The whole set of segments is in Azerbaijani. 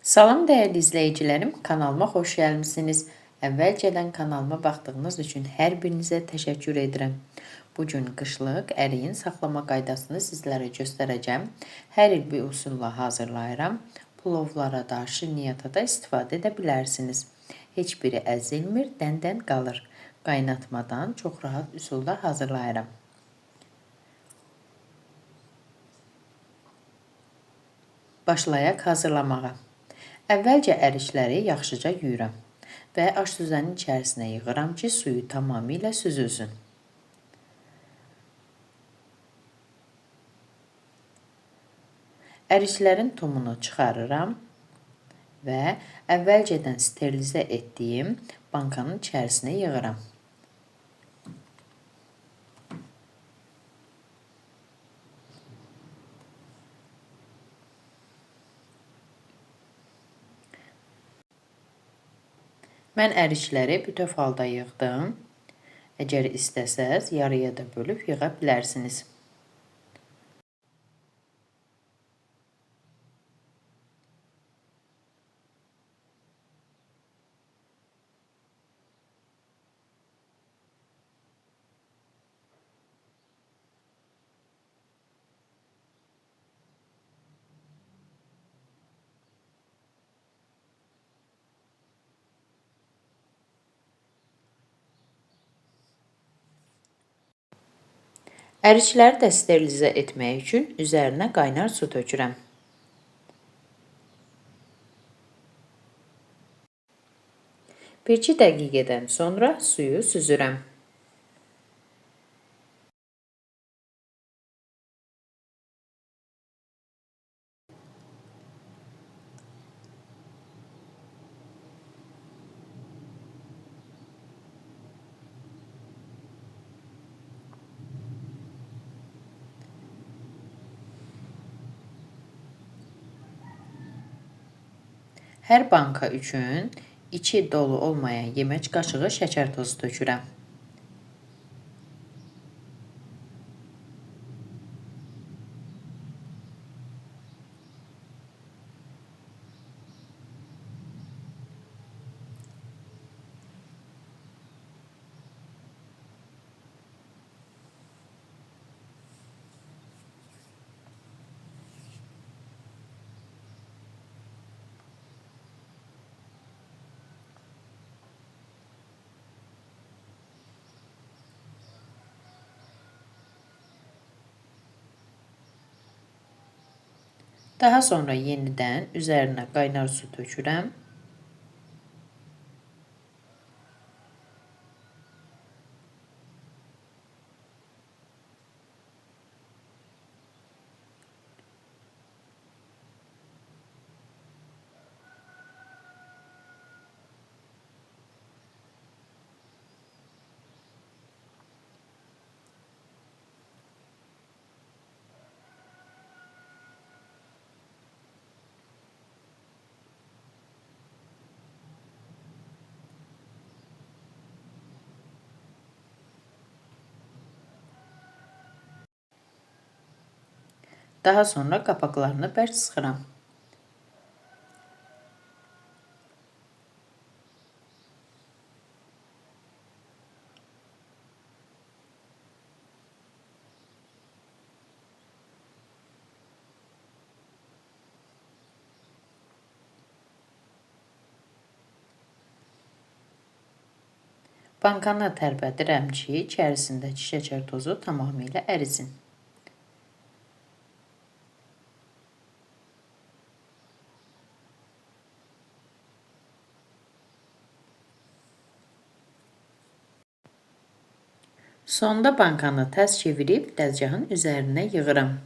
Salam dəyərli izləyicilərim, kanalıma xoş gəlmisiniz. Əvvəlcədən kanalıma baxdığınız üçün hər birinizə təşəkkür edirəm. Bugün qışlıq əriyin saxlama qaydasını sizlərə göstərəcəm. Hər il bir üsulla hazırlayıram. Plovlara da, şirniyyata da istifadə edə bilərsiniz. Heç biri əzilmir, dən qalır. Qaynatmadan çox rahat üsulla hazırlayıram. Başlayaq hazırlamağa. Əvvəlcə ərikləri yaxşıca yuyuram və aş-süzənin içərisinə yığıram ki, suyu tamamilə süzülsün. Əriklərin tumunu çıxarıram və əvvəlcədən sterilizə etdiyim bankanın içərisinə yığıram. Mən ərikləri bütöv halda yığdım. Əgər istəsəz, yarıya da bölüb yığa bilərsiniz. Ərikləri də sterilizə etmək üçün üzərinə qaynar su tökürəm. Bir-iki dəqiqədən sonra suyu süzürəm. Hər banka üçün içi dolu olmayan yemək qaşığı şəkər tozu tökürəm. Daha sonra yenidən üzərinə qaynar su tökürəm. Daha sonra qapaqlarını bərk sıxıram. Bankanı tərpədirəm ki, içərisindəki şəkər tozu tamamilə ərisin. Sonda bankanı tərs çevirib dəzgahın üzərinə yığıram.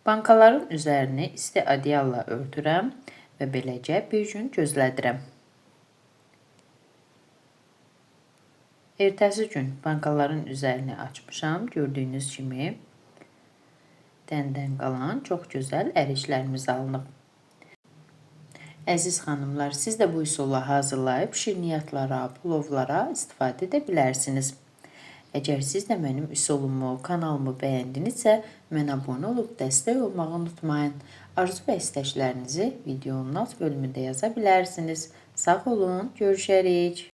Bankaların üzərini isti adyalla örtürəm və beləcə bir gün gözlədirəm. Ertəsi gün bankaların üzərini açmışam. Gördüyünüz kimi dəndən qalan çox gözəl əriklərimiz alınıb. Əziz xanımlar, siz də bu üsulla hazırlayıb şirniyyatlara, plovlara istifadə edə bilərsiniz. Əgər siz də mənim üsulumu, kanalımı bəyəndinizsə, mənə abunə olub dəstək olmağı unutmayın. Arzu və istəklərinizi videonun alt bölümündə yaza bilərsiniz. Sağ olun, görüşərik.